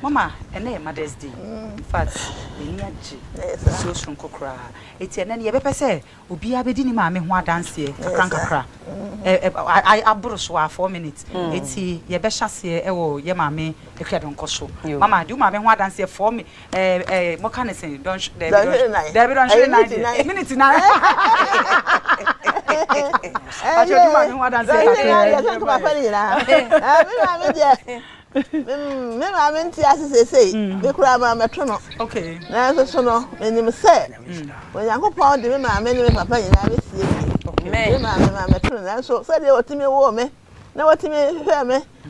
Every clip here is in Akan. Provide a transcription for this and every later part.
Mama, and Mother's Day. In fact, so strong cry. It's an any ever say, Ubi abedini mammy, one dance here, crankra. I abrush 4 minutes. It's ye beshassie, ye mammy, Ekua Donkor. Mama, do mammy one dance here for me. What can I say? Don't there be 90 minutes now. I do mammy one dance here. I mean, say, the crab, matron. Okay. Now, so no, and him said, when I go pound the man, many papa, and I see my matron. So said they were to me, woman. Now what to me,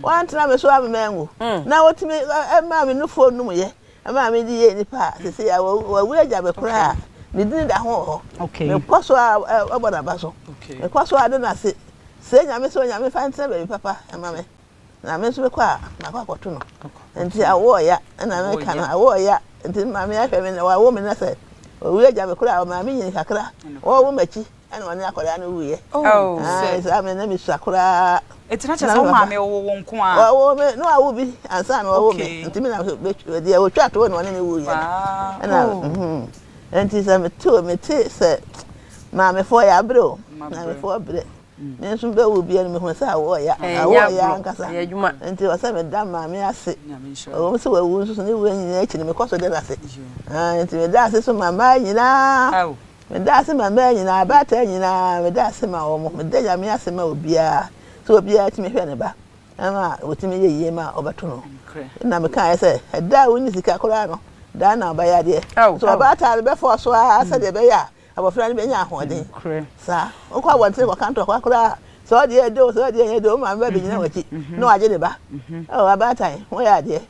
one time I saw a mango. Now what to me, a mammy no phone no yet. A mammy, the part, to say, I will wear a cry. We didn't at home. Okay. The cost about a bustle. Okay. The cost I don't say, I miss when I find seven, papa and mammy. Na me so kwa na kwa koto no enti awo ya na me kana awo ya enti ma me afẹ me na wo me na se o wi aja me kura o ma me yin kakra o wo machi ana woni akoda na wuye oh so me na me sakura enti na chese o ma me wo nko a wo me no awo bi ansa na wo me enti me na de o twa to woni na wuye ana enti se me to me te se ma me fo ya bro na me fo bre Nensu be wo bia me hu se awo ya nkasa enti o se me da ma me ase o se wa wu so ne wo nyina echi ne me koso de na se enti me da ase so mama nyina me da ase mama nyina ba ta nyina me da ase ma o mo me da ya me ase ma obia so obia ti me hwe ne ba ama o ti me ye ma obato no na me kan se da wo ni sika kora no da na ba ya de so ba ta be fo so ase de be ya abofra ni be nya ahoden sa o kwa wonte ko kanto kwa kura so de edo ma be be nyina wachi no aje de ba o abatai wo ya de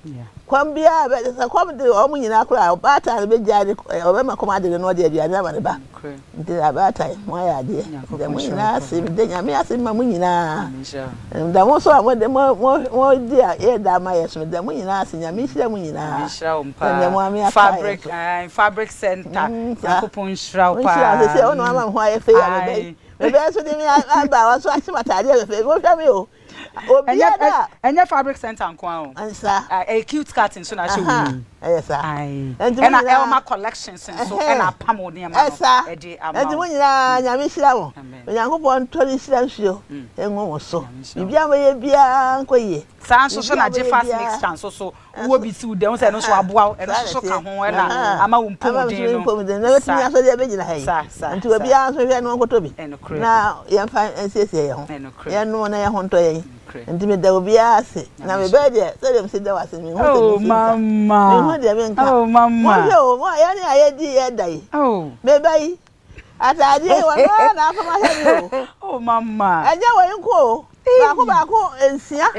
kwam bia be sa kwam de o mu nyina kura abatai be jare o be makoma de no de bia na ba de ba de abatai wo ya de de mu nyina se de nya me ase ma mu nyina da mo so mo de mo dia e da ma yeso de mu nyina ase nya me hira mu nyina fabric center yakopon shira pa se o no ama ho aye fe ya be be so de mi aba wa so ase matade fe go hwa me o enya fabric center nkwan o ansa a cute curtain so na show yes ai and Elma collections so and apamo ne ma no e di ama enti munyina nya me hira wo Nyankopon tori hira nsuo enwo wo so bibia ma ye bia nkoye san so na je fast mix chance so wo bi si udem so no so aboa e no so ka ho e na ama wo mpomuden no na wetimi aso de begina hai enti we bia so hwe no nkoto bi na ye mfa ensiesie ye ho ye no na ye ho nto ye enti me da obi ase na me be de so dem se da wase me ho de mama oh mama mo ya ni aye di ye dai me bai atade wo na afa ma he oh mama aje wo nko ba ko ensia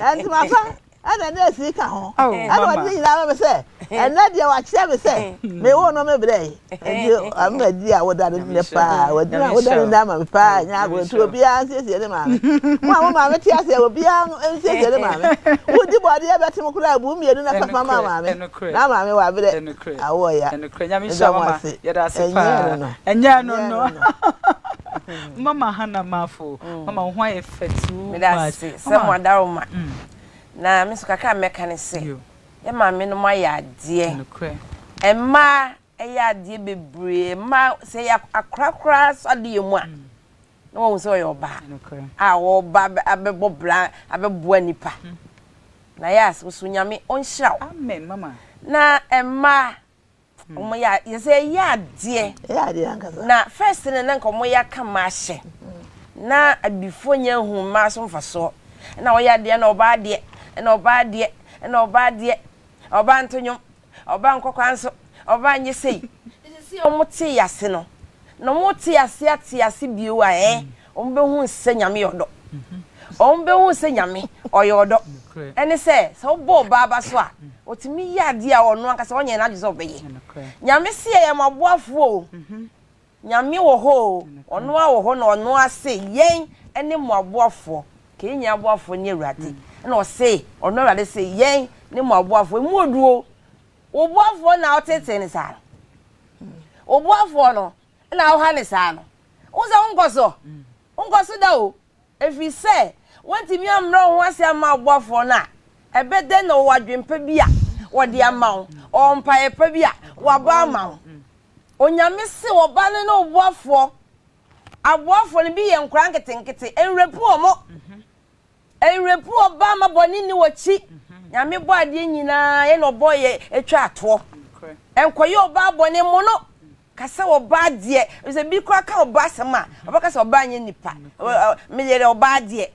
anti mafa ana na sika ho ana wadi nyina me se ena dia wa kire me se me wo no me bre edi amadi a woda ne pa wadi na woda ne ma me pa nya go to obi an siesie ne ma me mo ma me ti ase obi an siesie ne ma me wodi body e beti mo kura bu mienu na papa ma me na ma me wa bre awo ya nya me sha mama ya da se pa enya no mama hana mafo mama ho aye fetu me da se mo daroma na me so kaka meka ne se e ma me no ma ya de emma e ya de bebre ma se ya akrakra so de mu a no wo so yo ba a wo ba abebo bra abebo anipa na yas wo so nyame on hiraw amen mama na emma omo ya se ya de ankaza na first ne na nkomo ya kama hye na abifo nya hu ma so mfaso na wo ya de na oba de na oba de oba ntonyo oba nkokwanso oba nyesei sisi omuti yase no no muti yase atiase biu a ombe hu se nyame yodo ombe hu se nyame oyodo ene se obo baba so a otimi yade a ono anka se onye na gizo obeye nyame se ye maboafo o nyame wo ho ono a wo ho na ono ase yen ene maboafo ke nya aboafo ne urade na o se ono urade se yen ne maboafo mu oduo oboafo na otete ne sa oboafo no na o ha ne sa no unza ungoso da o efi se wantimi amro ho ase ama oboafo na ebede no wadwempa bi a wode amawo ompa epa bi a waba amawo onyame se oba ne no obuafo aboafo ne bi ye nkran ketenkete enrepu omo enrepu oba maboni ni wachi nyame bo ade nyina ye no boye etwa ato enkoye oba abone mu no kasa oba de se bi kwa ka oba sama oba kasa oba anye nipa me yere oba de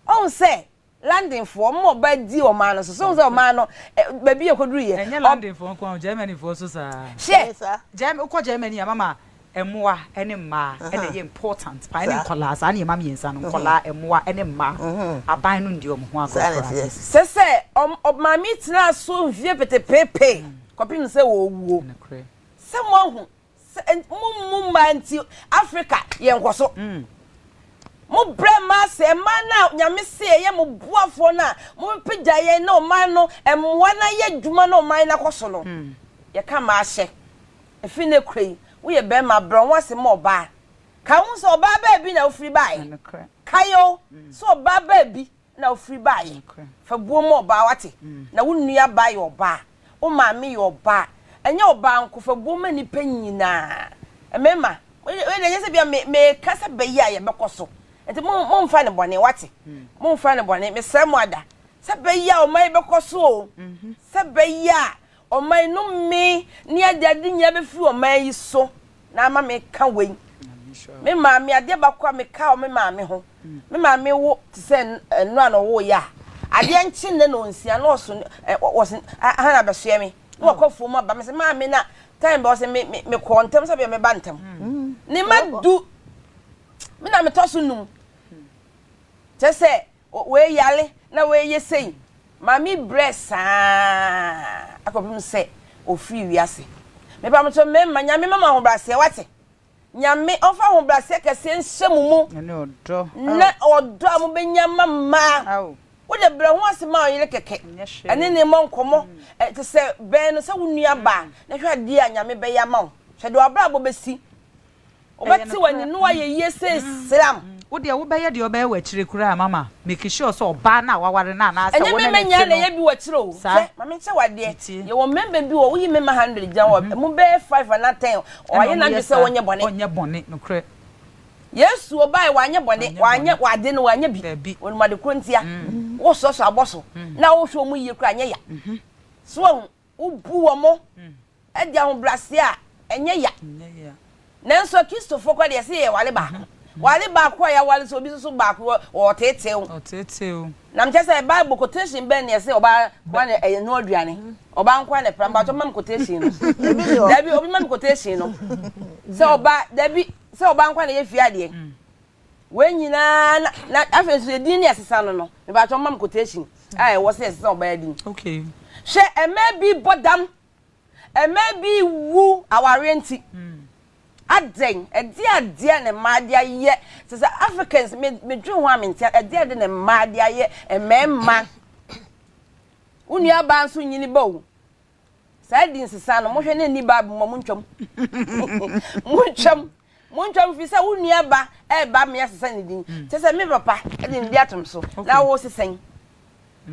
on se landing for mo ba di o ma no so say o ma no ba bi ekoduru ye enye landing for kwa Germany for so sa she Germany ko Germany mama emwa ene ma ene ye important pa ene kola sa na mama yensa no kola emwa ene ma aban no ndi o ho akọ se o ma mi tena so vie pete pepe kopim se wo wuo se mo hu mum manti Africa ye nkoso mo brema se mana nyame se ye mo buafo na mo pija ye na o man no emwa na ye dwuma na o man na koso no ye ka ma hye efi ne krei wo ye be ma bro wase mo ba ka hu so ba ba bi na ofri bai kayo so ba ba bi na ofri bai fa buo mo ba wate na wo nua ba yo ba o ma me yo ba enye oba nko fa buo ma ni panyina emema we na yese bia me kasa be ya ye bekoso enti mo mfa ne bone wate mo mfa ne bone me sremo ada se be ya o mai bekoso o se be ya o mai no me ni adade nya be fi o mai so na ama me ka we me ma me ade bakwa me ka o me ma me ho me ma me wo ti se enu an wo ya ade nchi ne no nsia no so was ana be hye me wo kwafo ma ba me se ma me na time be se me kontem se be me bantam ni ma du me na me toso num Jese we yale na we yesei mami bresa akopim se ofri wiase me ba mto me nyame mama ho brase wate nyame ofa ho brase kese nhyemu mu na odo am benya mama wo de bra ho asema o yele keke ene ne mo nkomo te se ben no se wunua ba na hwa di a nyame be ya ma wo hwe de obra bo besi obati wani no aye yese slam wo de wo be ye de oba wa chire kura mama make sure so oba na waware na na asa wona me nya na ye bi wa chire o mama che wade ye wo member bi wo yi mema 100 jan wo mu be 5 na 10 o aye na se wonye bone no kre Yesu oba wa anye bone wanye wade no wanye bi wonu made krontia wo so aboso na wo hwo mu ye kura anye ya so wo bu wo mo e dia ho brase a enye ya nanso Christopher kwa de se ye wale ba kwa ya wale so bi so ba kwa o tetew na mchese Bible quotation ben ne se oba kwa ne no aduane oba nkwa ne pramba to mam quotation no dabi obi mam quotation no se oba dabi se oba nkwa ne ye fiade we nyina na afenso edin ne asesa no me ba to mam quotation ai wo se asesa oba edin okay she emebi bodam emebi wu awarenti aden ade ne madia ye se Africans me dwu ho amintia ade ne madia ye ememma unua ba nso nyini bawo sa din sesa no mo hwe ne ni ba mo muntwom muntwom fi se unua ba e ba me sesa ne din se se me papa e din di atom so na wo sesen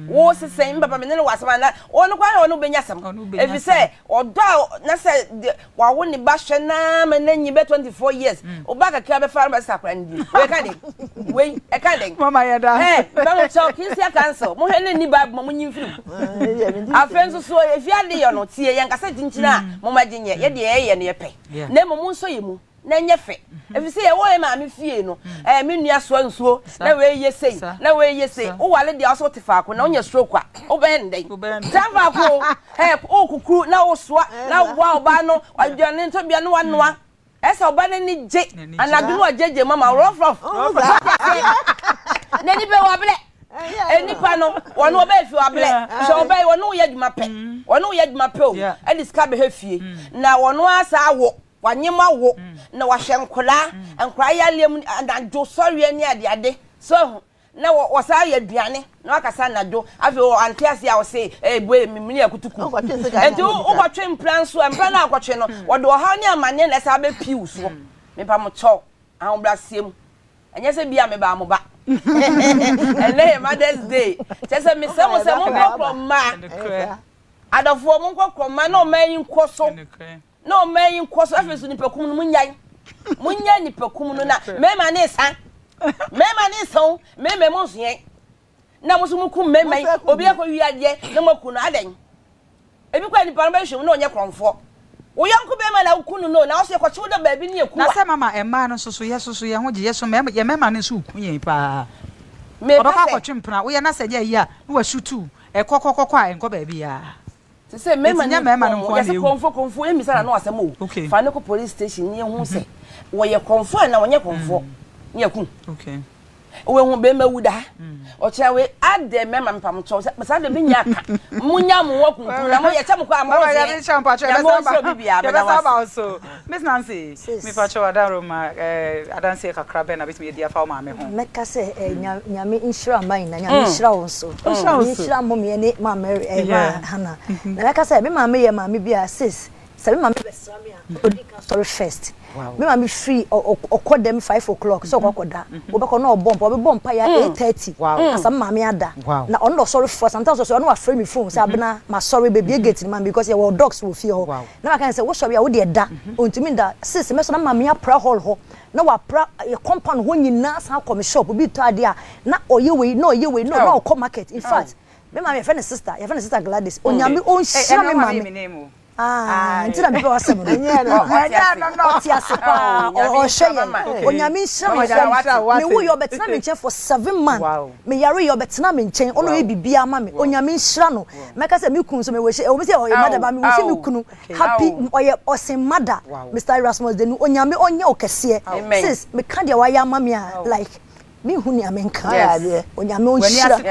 wo sesen papa me ne wasama na onu kwa onu benya sam efi se odo na se wa wo ni ba hwe na me na nyi be 24 years oba kakra be fara be sakra ndi we ka de we e ka de mama ya da ba mo so kinsia cancel mo hwe ne ni ba mo nyi mfiri afenso so efi ade yo no tie ye nkasa tinchina mo maginye ye de ye ne ye pe na mo nso ye mu na nyefe efi se ye wo e ma me fie no me nua so nsuo na we yesei o wale de aso tefa ko na onye stroke a o be ndai tefa ko o kukuru na o soa na wa oba no adwane nto bia no wanoa esa oba ne ni je anadu no jeje mama rough na ni be wa ble enipa no wono oba fi wa ble so oba wono ye dwuma pe o e diska be hafie na wono asa awo wanyema wo na wahye nkora ya lem na do sorry ani ade so na wasa ya aduane na wakasa na do afi o antiase ya wo se bue mimini akutuku enti o kwatwe mplan so mplan na akwatwe no wodo ha ni amane na sa be piu so me pa mo cho ahombrasiem enye se bia me ba mo ba And then Mother's Day. Just a miss some from ma. Adafo mo nkokro ma no man nkoso. No man nkoso afesu ni pekum no munyan. Munya ni pekum no na mema ne san. Mema ne son, mema mo nsuyen. Na mo so mukum mema obi akwa wiade na maku no adan. Ebi kwa ni pa no ba hwem na onye kronfo. Wo yanku be ma na ukunu no na wo se kwachi wo da baabi ne yaku. Na se mama emma no soso ye ho je yeso mema ye mema ne so ukunye pa. Me ba ka kwatwe mpra wo ye na se je yi a no wa shutu ekokokoko a enko baabi ya. Se se mema no nko ye se konfo emisa na no asem o. Fa ne ko police station ne hu se wo ye konfo na wo nye konfo ne yaku. Okay. We hu be ma wuda. O cha we ade mema mpam cho se sa de binya aka. Munya mo waku na mo ye cha mo kwa mo. Ya be champa cho be ba so. Miss Nancy, me pa cho adaro ma adanse kakra be na bit me dia fa ma me ho. Meka se nyame inshira man na nyame inshira won so. Inshira mo me ne ma Mary Hana. Na meka se me ma me ye ma me bia sis. Se me ma me be sra me a odi kan story first. Me ma me free o call them 5 o'clock so ko da. Wo be ko na bomb o be bomb pa ya 8:30. Asa ma me ada. Na on do sorry for sometimes so no wa free me phone say abena ma sorry baby gate ni man because your dogs will fear ho. Na kan say wo sorry wo de da. Ontimi da sis me so na ma me pra hall ho. Na wa pra e compound ho nyina san come shop bi to ade a na oye we no come market in fact me ma me friend sister Gladys onyame on share me ma me. Ntira bibe wasem no. No. Ti asepa o hwe onyame nhyira me wo yo betena me nchen for 7 months. Me yare yo betena me nchen ono e bibia ma me onyame nhyira no. Meka se me kun so me we se o be se o mother ba me we se me kunu happy oye osin mother Mr. Erasmus de no onyame onye okese sis me ka dia wa ya ma me like me hu ni amenka ya de onyame onhyira me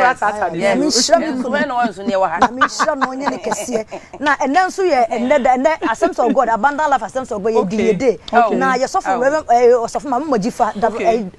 nhyira me when no one so ne wa ha me nhyira no onye ne kese na enen so ye ene assemblies of God abandon life assemblies of God ye day na ye suffer suffer mama mojifa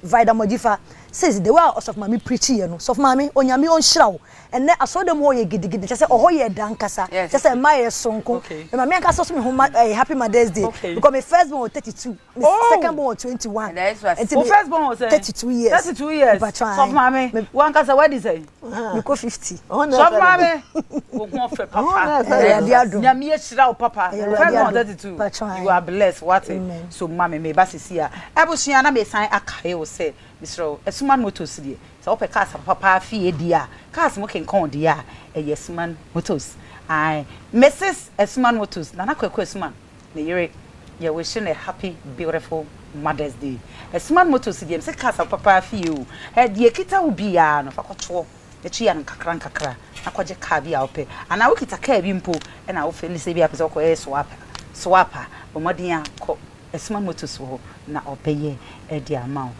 vida mojifa says the way of mama preach here no suffer mama onyame onhyira wo ene asodem ho ye gidigidi say oho ye dankasa say my sonko mama anka so me ho happy Mother's Day because my first born was 32 my second born was 21 and first born was 32 years 32 years suffer mama one ka say what is say me ko 50 suffer mama wo go fe papa nyame ye hira wo papa first born 32 you are blessed what so mama me ba sisi a abusua na me san akaye wo say Mr. Esman Motors die so ope cars papa fie dia cars mo kenkon dia Esman Motors ai Mrs. Esman Motors na kwekwe Esman na yere ye wishing a happy beautiful Mother's Day Esman Motors die say cars papa fie o die kita wo bia no fakotwo echi ya nkakra akwaje car bia ope ana wo kita car bi mpo na wo felice bia pese ko swapper o modern ko Esman Motors wo na opeye e dia amount